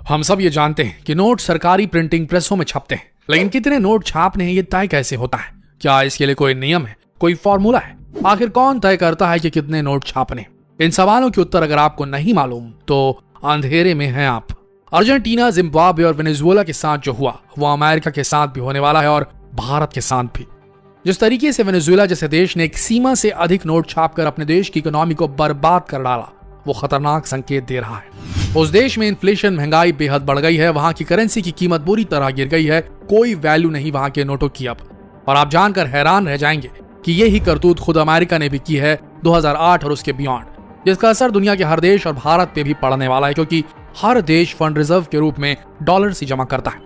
हम सब ये जानते हैं कि नोट सरकारी प्रिंटिंग प्रेसों में छपते हैं, लेकिन कितने नोट छापने हैं ये तय कैसे होता है? क्या इसके लिए कोई नियम है, कोई फॉर्मूला है? आखिर कौन तय करता है कि कितने नोट छापने? इन सवालों के उत्तर अगर आपको नहीं मालूम तो अंधेरे में हैं आप। अर्जेंटीना, जिम्बाब्वे और वेनेजुएला के साथ जो हुआ वो अमेरिका के साथ भी होने वाला है और भारत के साथ भी। जिस तरीके से वेनेजुएला जैसे देश ने एक सीमा से अधिक नोट छापकर अपने देश की इकोनॉमी को बर्बाद कर डाला, वो खतरनाक संकेत दे रहा है। उस देश में इन्फ्लेशन, महंगाई बेहद बढ़ गई है, वहां की करेंसी की कीमत बुरी तरह गिर गई है, कोई वैल्यू नहीं वहां के नोटों की अब। और आप जानकर हैरान रह जाएंगे कि यही करतूत खुद अमेरिका ने भी की है 2008 और उसके बियॉन्ड, जिसका असर दुनिया के हर देश और भारत पे भी पड़ने वाला है, क्योंकि हर देश फंड रिजर्व के रूप में डॉलर्स ही जमा करता है।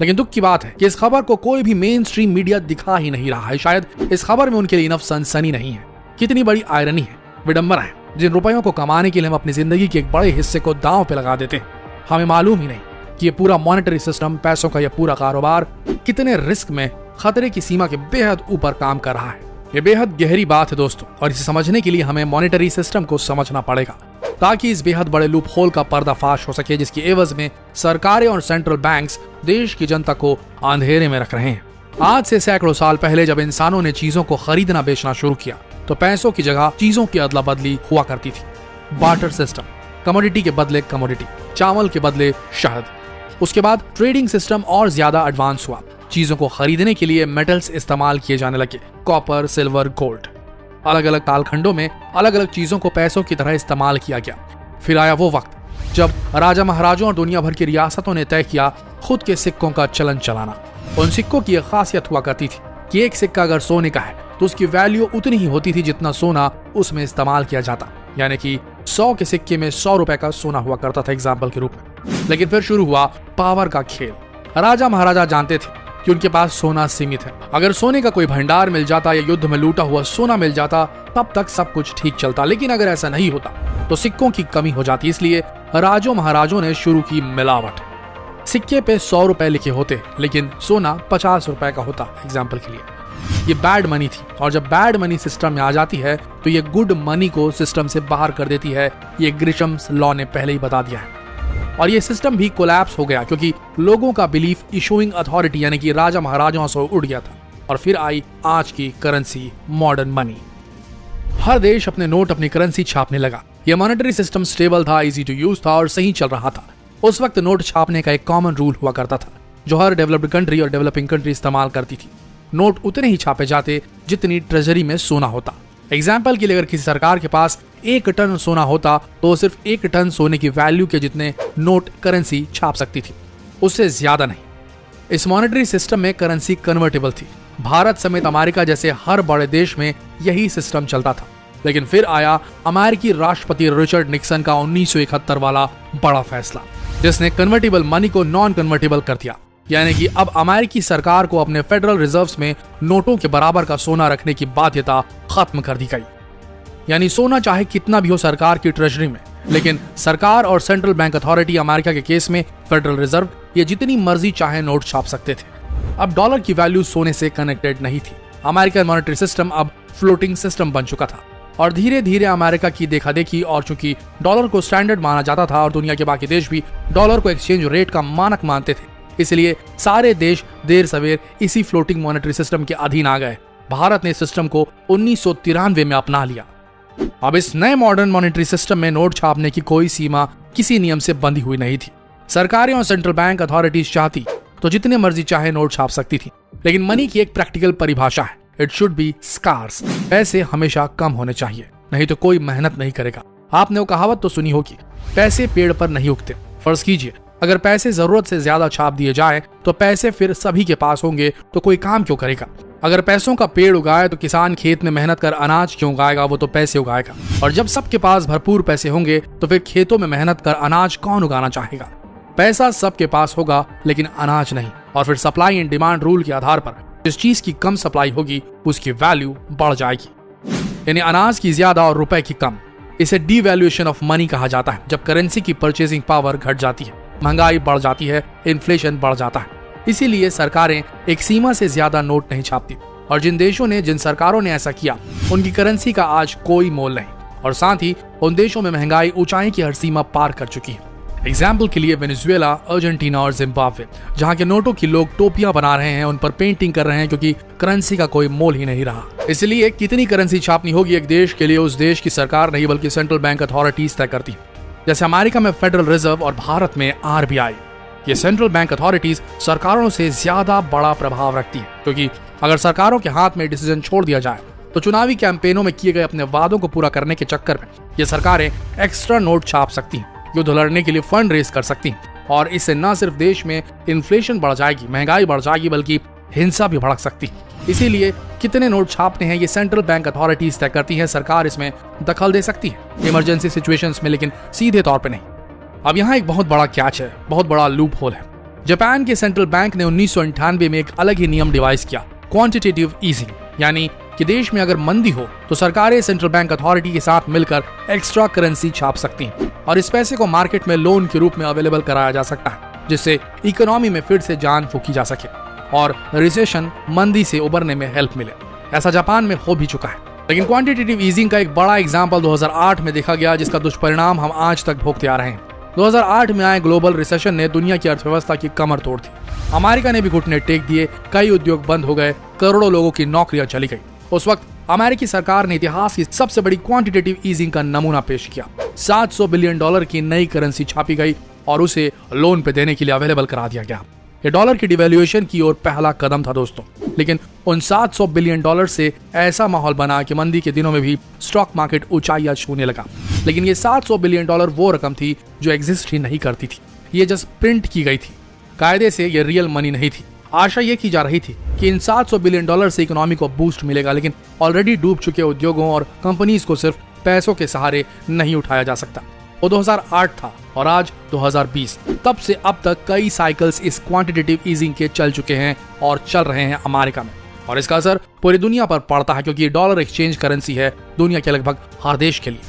लेकिन दुख की बात है कि इस खबर को कोई भी मेन स्ट्रीम मीडिया दिखा ही नहीं रहा है। शायद इस खबर में उनके लिए इनफ सनसनी नहीं है। कितनी बड़ी आयरनी है, विडंबना है। जिन रुपयों को कमाने के लिए हम अपनी जिंदगी के एक बड़े हिस्से को दांव पे लगा देते हैं, हमें मालूम ही नहीं कि ये पूरा मॉनेटरी सिस्टम, पैसों का ये पूरा कारोबार कितने रिस्क में, खतरे की सीमा के बेहद ऊपर काम कर रहा है। ये बेहद गहरी बात है दोस्तों, और इसे समझने के लिए हमें मॉनेटरी सिस्टम को समझना पड़ेगा, ताकि इस बेहद बड़े लूप होल का पर्दाफाश हो सके, जिसकी एवज में सरकारें और सेंट्रल बैंक्स देश की जनता को अंधेरे में रख रहे हैं। आज से सैकड़ों साल पहले जब इंसानों ने चीजों को खरीदना बेचना शुरू किया, तो पैसों की जगह चीजों की अदला बदली हुआ करती थी। बार्टर सिस्टम, कमोडिटी के बदले कमोडिटी, चावल के बदले शहद। उसके बाद ट्रेडिंग सिस्टम और ज्यादा एडवांस हुआ। चीजों को खरीदने के लिए मेटल्स इस्तेमाल किए जाने लगे, कॉपर, सिल्वर, गोल्ड। अलग अलग कालखंडों में अलग अलग चीजों को पैसों की तरह इस्तेमाल किया गया। फिर आया वो वक्त जब राजा महाराजों और दुनिया भर की रियासतों ने तय किया खुद के सिक्कों का चलन चलाना। उन सिक्कों की एक खासियत हुआ करती थी कि एक सिक्का अगर सोने का है तो उसकी वैल्यू उतनी ही होती थी जितना सोना उसमें इस्तेमाल किया जाता। यानी कि 100 के सिक्के में 100 रुपए का सोना हुआ करता था, एग्जाम्पल के रूप में। लेकिन फिर शुरू हुआ पावर का खेल। राजा महाराजा जानते थे कि उनके पास सोना सीमित है। अगर सोने का कोई भंडार मिल जाता या युद्ध में लूटा हुआ सोना मिल जाता, तब तक सब कुछ ठीक चलता। लेकिन अगर ऐसा नहीं होता तो सिक्कों की कमी हो जाती। इसलिए राजों महाराजों ने शुरू की मिलावट। सिक्के पे 100 रुपए लिखे होते, लेकिन सोना 50 रुपए का होता, एग्जाम्पल के लिए। ये बैड मनी थी, और जब बैड मनी सिस्टम में आ जाती है तो ये गुड मनी को सिस्टम से बाहर कर देती है। ये ग्रिशम्स लॉ ने पहले ही बता दिया है। और ये सिस्टम भी कोलैप्स हो गया, क्योंकि लोगों का बिलीफ इशूइंग अथॉरिटी यानी कि राजा महाराजाओं से उड़ गया था। और फिर आई आज की करेंसी, मॉडर्न मनी। हर देश अपने नोट, अपनी करेंसी छापने लगा। यह मॉनेटरी सिस्टम स्टेबल था, इजी टू यूज था और सही चल रहा था। उस वक्त नोट छापने का एक कॉमन रूल हुआ करता था, जो हर डेवलप्ड कंट्री और डेवलपिंग कंट्री इस्तेमाल करती थी। नोट उतने ही छापे जाते जितनी ट्रेजरी में सोना होता। एग्जाम्पल के लिए अगर किसी सरकार के पास 1 टन सोना होता तो सिर्फ 1 टन सोने की वैल्यू के जितने नोट करेंसी छाप सकती थी, उससे ज्यादा नहीं। इस मॉनेटरी सिस्टम में करेंसी कन्वर्टेबल थी। भारत समेत अमेरिका जैसे हर बड़े देश में यही सिस्टम चलता था। लेकिन फिर आया अमेरिकी राष्ट्रपति रिचर्ड निक्सन का 1971 वाला बड़ा फैसला, जिसने कन्वर्टेबल मनी को नॉन कन्वर्टेबल कर दिया। यानी कि अब अमेरिकी सरकार को अपने फेडरल रिजर्व्स में नोटों के बराबर का सोना रखने की बाध्यता खत्म कर दी गई। यानी सोना चाहे कितना भी हो सरकार की ट्रेजरी में, लेकिन सरकार और सेंट्रल बैंक अथॉरिटी, अमेरिका के केस में फेडरल रिजर्व, ये जितनी मर्जी चाहे नोट छाप सकते थे। अब डॉलर की वैल्यू सोने से कनेक्टेड नहीं थी। अमेरिकन मॉनेटरी सिस्टम अब फ्लोटिंग सिस्टम बन चुका था। और धीरे धीरे अमेरिका की देखा देखी, और चूंकि डॉलर को स्टैंडर्ड माना जाता था और दुनिया के बाकी देश भी डॉलर को एक्सचेंज रेट का मानक मानते थे, इसलिए सारे देश देर सवेर इसी फ्लोटिंग मॉनेटरी सिस्टम के अधीन आ गए। भारत ने सिस्टम को 1993 में अपना लिया। अब इस नए मॉडर्न मॉनेटरी सिस्टम में नोट छापने की कोई सीमा किसी नियम से बंधी हुई नहीं थी। सरकारें और सेंट्रल बैंक अथॉरिटीज चाहती तो जितने मर्जी चाहे नोट छाप सकती थी। लेकिन मनी की एक प्रैक्टिकल परिभाषा है, इट शुड बी स्कार्स। पैसे हमेशा कम होने चाहिए, नहीं तो कोई मेहनत नहीं करेगा। आपने वो कहावत तो सुनी होगी, पैसे पेड़ पर नहीं उगते। फर्ज कीजिए अगर पैसे जरूरत से ज्यादा छाप दिए जाए तो पैसे फिर सभी के पास होंगे, तो कोई काम क्यों करेगा? अगर पैसों का पेड़ उगाए तो किसान खेत में मेहनत कर अनाज क्यों उगाएगा? वो तो पैसे उगाएगा। और जब सबके पास भरपूर पैसे होंगे तो फिर खेतों में मेहनत कर अनाज कौन उगाना चाहेगा? पैसा सबके पास होगा लेकिन अनाज नहीं। और फिर सप्लाई एंड डिमांड रूल के आधार पर जिस चीज की कम सप्लाई होगी उसकी वैल्यू बढ़ जाएगी। यानी अनाज की ज्यादा और रुपए की कम। इसे डीवैल्यूएशन ऑफ मनी कहा जाता है, जब करेंसी की परचेसिंग पावर घट जाती है, महंगाई बढ़ जाती है, इन्फ्लेशन बढ़ जाता है। इसीलिए सरकारें एक सीमा से ज्यादा नोट नहीं छापती। और जिन देशों ने, जिन सरकारों ने ऐसा किया, उनकी करेंसी का आज कोई मोल नहीं। और साथ ही उन देशों में महंगाई ऊंचाई की हर सीमा पार कर चुकी है। एग्जाम्पल के लिए वेनेजुएला, अर्जेंटीना और जिम्बाब्वे, जहां के नोटों की लोग टोपियां बना रहे हैं, उन पर पेंटिंग कर रहे हैं क्योंकि करेंसी का कोई मोल ही नहीं रहा। इसलिए कितनी करेंसी छापनी होगी एक देश के लिए उस देश की सरकार नहीं बल्कि सेंट्रल बैंक अथॉरिटीज तय करती। जैसे अमेरिका में फेडरल रिजर्व और भारत में आरबीआई। ये सेंट्रल बैंक अथॉरिटीज सरकारों से ज्यादा बड़ा प्रभाव रखती है, क्योंकि अगर सरकारों के हाथ में डिसीजन छोड़ दिया जाए तो चुनावी कैंपेनों में किए गए अपने वादों को पूरा करने के चक्कर में ये सरकारें एक्स्ट्रा नोट छाप सकती हैं, युद्ध लड़ने के लिए फंड रेज कर सकती हैं, और इससे न सिर्फ देश में इन्फ्लेशन बढ़ जाएगी, महंगाई बढ़ जाएगी, बल्कि हिंसा भी भड़क सकती है। इसीलिए कितने नोट छापने हैं ये सेंट्रल बैंक अथॉरिटीज तय करती है। सरकार इसमें दखल दे सकती है इमरजेंसी सिचुएशंस में, लेकिन सीधे तौर पे नहीं। अब यहाँ एक बहुत बड़ा कैच है, बहुत बड़ा लूप होल है। जापान के सेंट्रल बैंक ने 1998 में एक अलग ही नियम डिवाइस किया, क्वांटिटेटिव ईजिंग, यानी कि देश में अगर मंदी हो तो सरकारें सेंट्रल बैंक अथॉरिटी के साथ मिलकर एक्स्ट्रा करेंसी छाप सकती हैं और इस पैसे को मार्केट में लोन के रूप में अवेलेबल कराया जा सकता है, जिससे इकोनॉमी में फिर से जान फूकी जा सके और रिसेशन, मंदी से उबरने में हेल्प मिले। ऐसा जापान में हो भी चुका है। लेकिन क्वांटिटेटिव ईजिंग का एक बड़ा एग्जाम्पल 2008 में देखा गया, जिसका दुष्परिणाम हम आज तक भोगते आ रहे हैं। 2008 में आए ग्लोबल रिसेशन ने दुनिया की अर्थव्यवस्था की कमर तोड़ दी। अमेरिका ने भी घुटने टेक दिए, कई उद्योग बंद हो गए, करोड़ों लोगों की नौकरियां चली गई। उस वक्त अमेरिकी सरकार ने इतिहास की सबसे बड़ी क्वांटिटेटिव ईजिंग का नमूना पेश किया। $700 बिलियन की नई करेंसी छापी गई और उसे लोन पे देने के लिए अवेलेबल करा दिया गया। ये डॉलर की डिवैल्यूएशन की ओर पहला कदम था दोस्तों, लेकिन उन $700 बिलियन से ऐसा माहौल बना कि मंदी के दिनों में भी स्टॉक मार्केट ऊंचाइयां छूने लगा। लेकिन ये $700 बिलियन वो रकम थी जो एग्जिस्ट ही नहीं करती थी, ये जस्ट प्रिंट की गई थी, कायदे से ये रियल मनी नहीं थी। आशा ये की जा रही थी कि इन $700 बिलियन से इकोनॉमी को बूस्ट मिलेगा, लेकिन ऑलरेडी डूब चुके उद्योगों और कंपनीज को सिर्फ पैसों के सहारे नहीं उठाया जा सकता। वो 2008 था और आज 2020। तब से अब तक कई साइकिल्स इस क्वांटिटेटिव ईजिंग के चल चुके हैं और चल रहे हैं अमेरिका में, और इसका असर पूरी दुनिया पर पड़ता है, क्योंकि ये डॉलर एक्सचेंज करेंसी है दुनिया के लगभग हर देश के लिए।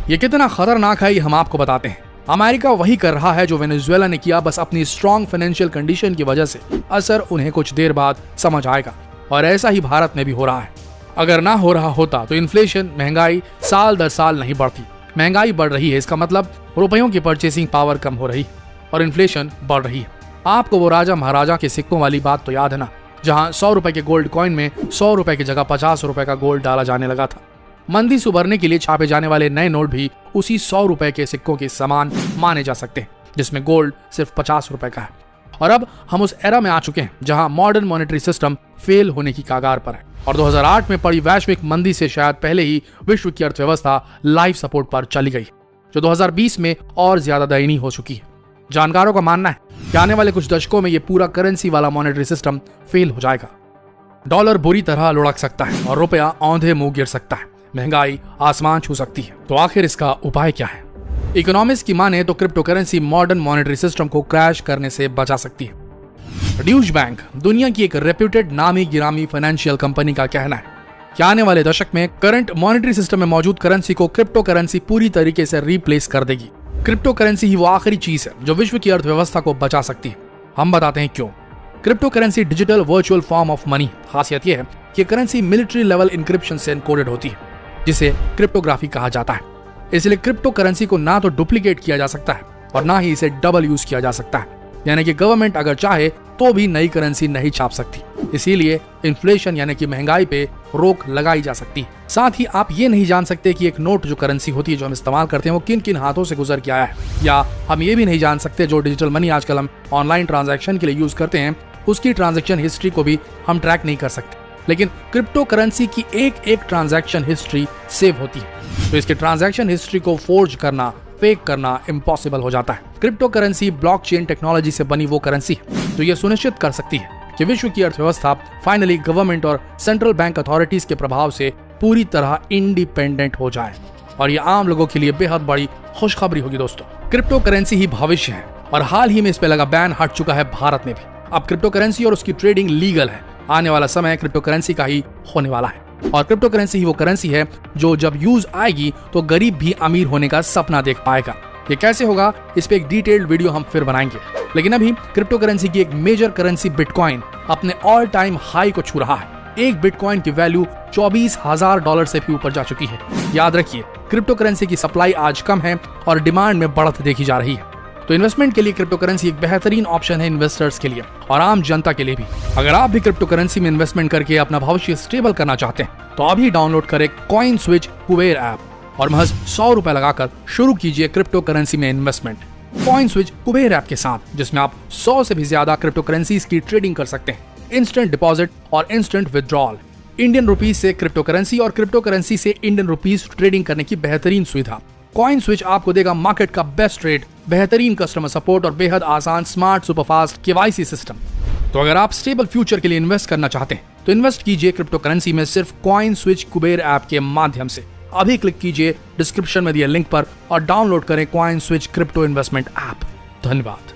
ये कितना खतरनाक है ये हम आपको बताते हैं। अमेरिका वही कर रहा है जो वेनेजुएला ने किया, बस अपनी स्ट्रॉन्ग फाइनेंशियल कंडीशन की वजह से असर उन्हें कुछ देर बाद समझ आएगा, और ऐसा ही भारत में भी हो रहा है। अगर ना हो रहा होता तो इन्फ्लेशन, महंगाई साल दर साल नहीं बढ़ती। महंगाई बढ़ रही है, इसका मतलब रुपयों की परचेसिंग पावर कम हो रही है और इन्फ्लेशन बढ़ रही है। आपको वो राजा महाराजा के सिक्कों वाली बात तो याद है ना, जहां 100 रुपए के गोल्ड कॉइन में 100 रुपए की जगह 50 रुपए का गोल्ड डाला जाने लगा था। मंदी से उबरने के लिए छापे जाने वाले नए नोट भी उसी 100 रुपए के सिक्कों के समान माने जा सकते हैं, जिसमें गोल्ड सिर्फ 50 रुपए का है। और अब हम उस एरा में आ चुके हैं जहां मॉडर्न मॉनेटरी सिस्टम फेल होने की कगार पर है, और 2008 में पड़ी वैश्विक मंदी से शायद पहले ही विश्व की अर्थव्यवस्था लाइफ सपोर्ट पर चली गई, जो 2020 में और ज्यादा दयनीय हो चुकी है। जानकारों का मानना है कि आने वाले कुछ दशकों में ये पूरा करेंसी वाला मॉनेटरी सिस्टम फेल हो जाएगा। डॉलर बुरी तरह लुढ़क सकता है और रुपया औंधे मुंह गिर सकता है, महंगाई आसमान छू सकती है। तो आखिर इसका उपाय क्या है? इकोनॉमिस्ट की माने तो crypto currency modern monetary system को क्रैश करने से बचा सकती है। ड्यूश बैंक, दुनिया की एक रेप्यूटेड नामी गिरामी फाइनेंशियल कंपनी का कहना है कि आने वाले दशक में करंट मॉनेटरी सिस्टम में मौजूद करेंसी को क्रिप्टो करेंसी पूरी तरीके से रिप्लेस कर देगी। क्रिप्टो करेंसी ही वो आखिरी चीज है जो विश्व की अर्थव्यवस्था को बचा सकती है। हम बताते हैं क्यों। Crypto currency digital virtual form of money. खासियत यह है कि करेंसी मिलिट्री लेवल इंक्रिप्शन से एनकोडेड होती है, जिसे क्रिप्टोग्राफी कहा जाता है। इसलिए क्रिप्टो करेंसी को ना तो डुप्लीकेट किया जा सकता है और ना ही इसे डबल यूज किया जा सकता है, यानी कि गवर्नमेंट अगर चाहे तो भी नई करेंसी नहीं छाप सकती। इसीलिए इन्फ्लेशन यानी कि महंगाई पे रोक लगाई जा सकती है। साथ ही आप ये नहीं जान सकते कि एक नोट जो करेंसी होती है जो हम इस्तेमाल करते हैं वो किन किन हाथों से गुजर के आया है, या हम ये भी नहीं जान सकते जो डिजिटल मनी आजकल हम ऑनलाइन ट्रांजैक्शन के लिए यूज करते हैं उसकी ट्रांजैक्शन हिस्ट्री को भी हम ट्रैक नहीं कर सकते। लेकिन क्रिप्टो करेंसी की एक एक ट्रांजैक्शन हिस्ट्री सेव होती है, तो इसके ट्रांजैक्शन हिस्ट्री को फोर्ज करना, फेक करना इम्पॉसिबल हो जाता है। क्रिप्टो करेंसी ब्लॉकचेन टेक्नोलॉजी से बनी वो करेंसी है जो ये सुनिश्चित कर सकती है कि विश्व की अर्थव्यवस्था फाइनली गवर्नमेंट और सेंट्रल बैंक अथॉरिटीज के प्रभाव से पूरी तरह इंडिपेंडेंट हो जाए। और ये आम लोगों के लिए बेहद बड़ी खुशखबरी होगी दोस्तों। क्रिप्टो करेंसी ही भविष्य है और हाल ही में इस पे लगा बैन हट चुका है भारत में भी। अब क्रिप्टो करेंसी और उसकी ट्रेडिंग लीगल है। आने वाला समय क्रिप्टो करेंसी का ही होने वाला है, और क्रिप्टो करेंसी ही वो करेंसी है जो जब यूज आएगी तो गरीब भी अमीर होने का सपना देख पाएगा। ये कैसे होगा, इस पे एक डिटेल्ड वीडियो हम फिर बनाएंगे। लेकिन अभी क्रिप्टो करेंसी की एक मेजर करेंसी बिटकॉइन अपने ऑल टाइम हाई को छू रहा है। एक बिटकॉइन की वैल्यू $24,000 से भी ऊपर जा चुकी है। याद रखिए, क्रिप्टो करेंसी की सप्लाई आज कम है और डिमांड में बढ़त देखी जा रही है। तो इन्वेस्टमेंट के लिए क्रिप्टो करेंसी एक बेहतरीन ऑप्शन है इन्वेस्टर्स के लिए और आम जनता के लिए भी। अगर आप भी क्रिप्टो करेंसी में इन्वेस्टमेंट करके अपना भविष्य स्टेबल करना चाहते हैं तो अभी डाउनलोड करें कॉइन स्विच कुबेर ऐप और महज 100 रुपए लगाकर शुरू कीजिए क्रिप्टो करेंसी में investment coin switch Kuber app के साथ, जिसमें आप 100 से भी ज्यादा क्रिप्टो करेंसीज की ट्रेडिंग कर सकते हैं। इंस्टेंट डिपॉजिट और इंस्टेंट विड्रॉल, इंडियन रुपीज से क्रिप्टो करेंसी और क्रिप्टो करेंसी से इंडियन रुपीज ट्रेडिंग करने की बेहतरीन सुविधा। कॉइन स्विच आपको देगा मार्केट का बेस्ट रेट, बेहतरीन कस्टमर सपोर्ट और बेहद आसान स्मार्ट सुपरफास्ट केवाईसी सिस्टम। तो अगर आप स्टेबल फ्यूचर के लिए इन्वेस्ट करना चाहते हैं तो इन्वेस्ट कीजिए क्रिप्टो करेंसी में सिर्फ कॉइन स्विच कुबेर ऐप के माध्यम से। अभी क्लिक कीजिए डिस्क्रिप्शन में दिए लिंक पर और डाउनलोड करें coin switch crypto investment app. धन्यवाद।